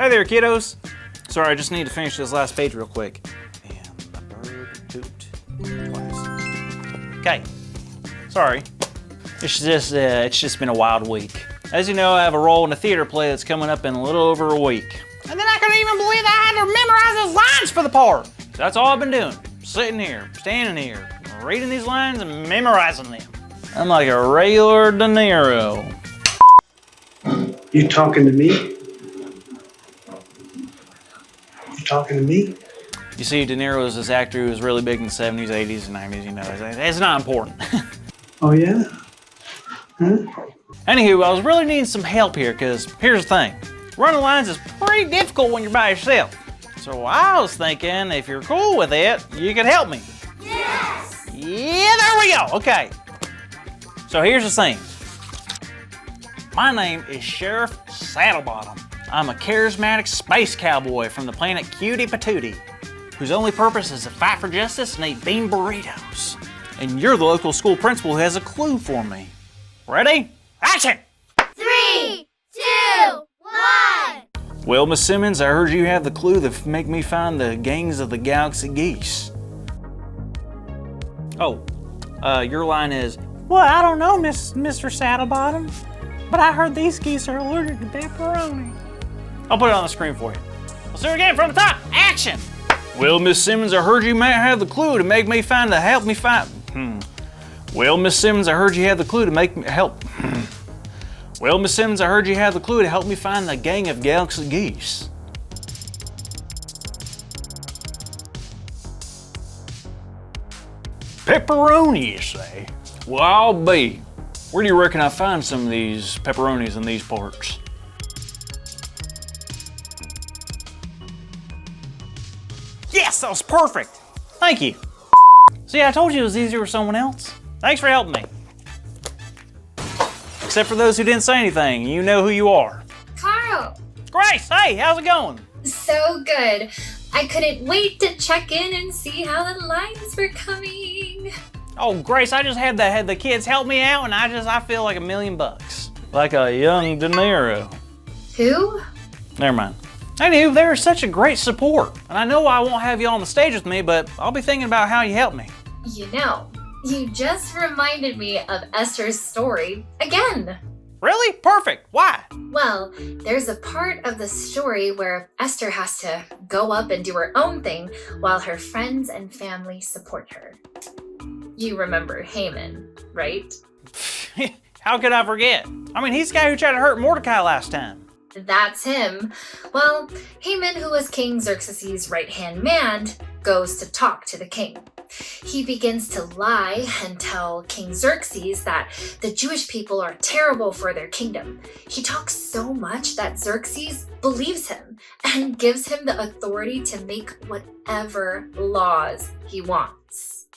Hey there, kiddos. Sorry, I just need to finish this last page real quick. And the bird hooped twice. Okay, sorry. It's just been a wild week. As you know, I have a role in a theater play that's coming up in a little over a week. And then I couldn't even believe I had to memorize those lines for the part. So that's all I've been doing. Sitting here, standing here, reading these lines and memorizing them. I'm like a regular De Niro. You talking to me? You talking to me? You see, De Niro is this actor who was really big in the 70s, 80s, and 90s, you know. It's not important. Oh, yeah? Huh? Anywho, I was really needing some help here, because here's the thing. Running lines is pretty difficult when you're by yourself. So I was thinking, if you're cool with it, you could help me. Yes! Yeah, there we go, okay. So here's the thing. My name is Sheriff Saddlebottom. I'm a charismatic space cowboy from the planet Cutie Patootie, whose only purpose is to fight for justice and eat bean burritos. And you're the local school principal who has a clue for me. Ready? Action! 3, 2, 1. Well, Miss Simmons, I heard you have the clue to make me find the gangs of the Galaxy Geese. Oh, your line is, well, I don't know, Mr. Saddlebottom, but I heard these geese are allergic to pepperoni. I'll put it on the screen for you. Let's do it again from the top. Action! Well, Miss Simmons, I heard you might have the clue to make me find the help me find. Well, Miss Simmons, I heard you had the clue to make me help. Well, Miss Simmons, I heard you had the clue to help me find the gang of Galaxy Geese. Pepperoni, you say? Well, I'll be. Where do you reckon I find some of these pepperonis in these parts? Yes, that was perfect. Thank you. See, I told you it was easier with someone else. Thanks for helping me. Except for those who didn't say anything, you know who you are. Carl! Grace, hey, how's it going? So good. I couldn't wait to check in and see how the lines were coming. Oh, Grace, I just had the kids help me out, and I feel like $1 million. Like a young De Niro. Who? Never mind. Anywho, they're such a great support. And I know I won't have you on the stage with me, but I'll be thinking about how you help me. You know, you just reminded me of Esther's story again. Really? Perfect. Why? Well, there's a part of the story where Esther has to go up and do her own thing while her friends and family support her. You remember Haman, right? How could I forget? I mean, he's the guy who tried to hurt Mordecai last time. That's him. Well, Haman, who was King Xerxes' right-hand man, goes to talk to the king. He begins to lie and tell King Xerxes that the Jewish people are terrible for their kingdom. He talks so much that Xerxes believes him and gives him the authority to make whatever laws he wants.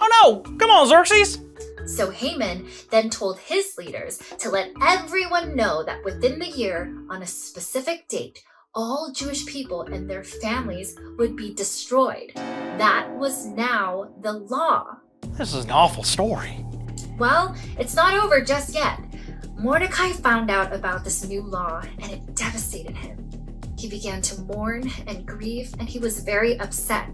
Oh no! Come on, Xerxes! So Haman then told his leaders to let everyone know that within the year, on a specific date, all Jewish people and their families would be destroyed. That was now the law. This is an awful story. Well, it's not over just yet. Mordecai found out about this new law and it devastated him. He began to mourn and grieve and he was very upset.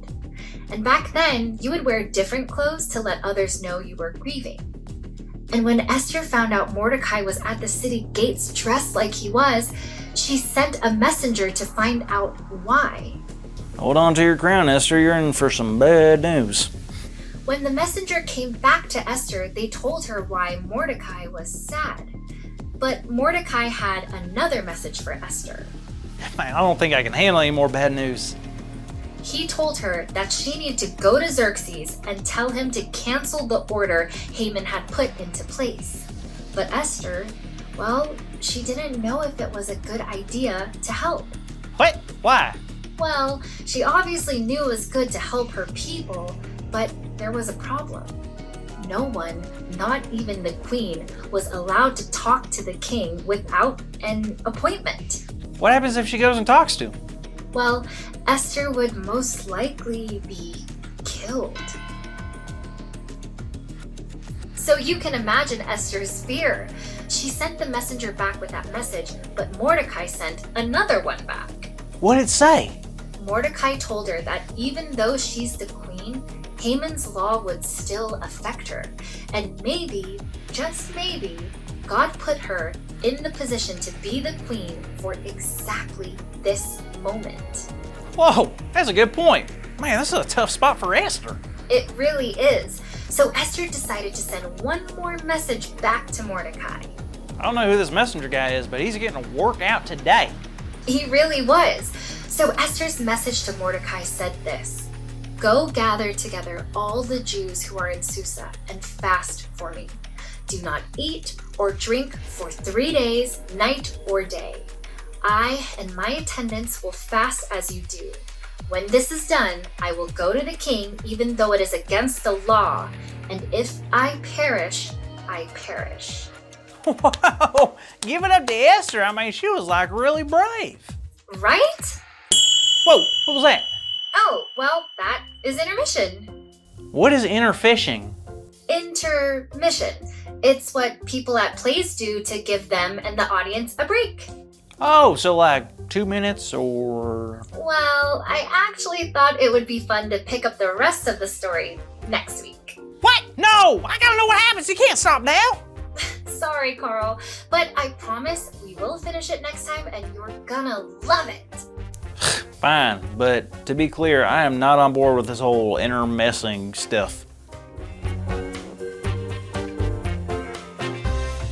And back then, you would wear different clothes to let others know you were grieving. And when Esther found out Mordecai was at the city gates dressed like he was, she sent a messenger to find out why. Hold on to your crown, Esther. You're in for some bad news. When the messenger came back to Esther, they told her why Mordecai was sad. But Mordecai had another message for Esther. Man, I don't think I can handle any more bad news. He told her that she needed to go to Xerxes and tell him to cancel the order Haman had put into place. But Esther, well, she didn't know if it was a good idea to help. What? Why? Well, she obviously knew it was good to help her people, but there was a problem. No one, not even the queen, was allowed to talk to the king without an appointment. What happens if she goes and talks to him? Well, Esther would most likely be killed. So you can imagine Esther's fear. She sent the messenger back with that message, but Mordecai sent another one back. What did it say? Mordecai told her that even though she's the queen, Haman's law would still affect her. And maybe, just maybe, God put her in the position to be the queen for exactly this moment. Whoa, that's a good point. Man, this is a tough spot for Esther. It really is. So Esther decided to send one more message back to Mordecai. I don't know who this messenger guy is, but he's getting a workout today. He really was. So Esther's message to Mordecai said this: "Go gather together all the Jews who are in Susa and fast for me. Do not eat or drink for 3 days, night or day. I and my attendants will fast as you do. When this is done, I will go to the king, even though it is against the law. And if I perish, I perish." Wow, give it up to Esther. I mean, she was like really brave. Right? Whoa, what was that? Oh, well, that is intermission. What is interfishing? Intermission. It's what people at plays do to give them and the audience a break. Oh, so like 2 minutes or... Well, I actually thought it would be fun to pick up the rest of the story next week. What? No, I gotta know what happens. You can't stop now. Sorry, Carl, but I promise we will finish it next time and you're gonna love it. Fine, but to be clear, I am not on board with this whole intermessing stuff.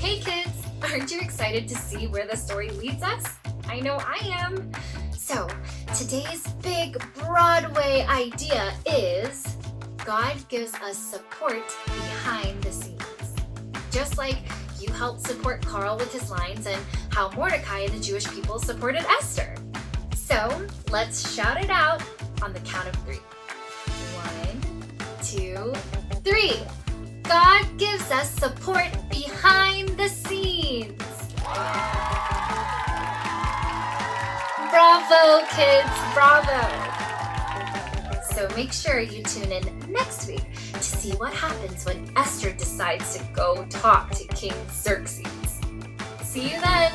Hey kids, aren't you excited to see where the story leads us? I know I am. So, today's big Broadway idea is God gives us support behind the scenes. Just like you helped support Carl with his lines and how Mordecai and the Jewish people supported Esther. So, let's shout it out on the count of 3. 1, 2, 3. God gives us support behind the scenes. Bravo, kids, bravo. So make sure you tune in next week to see what happens when Esther decides to go talk to King Xerxes. See you then.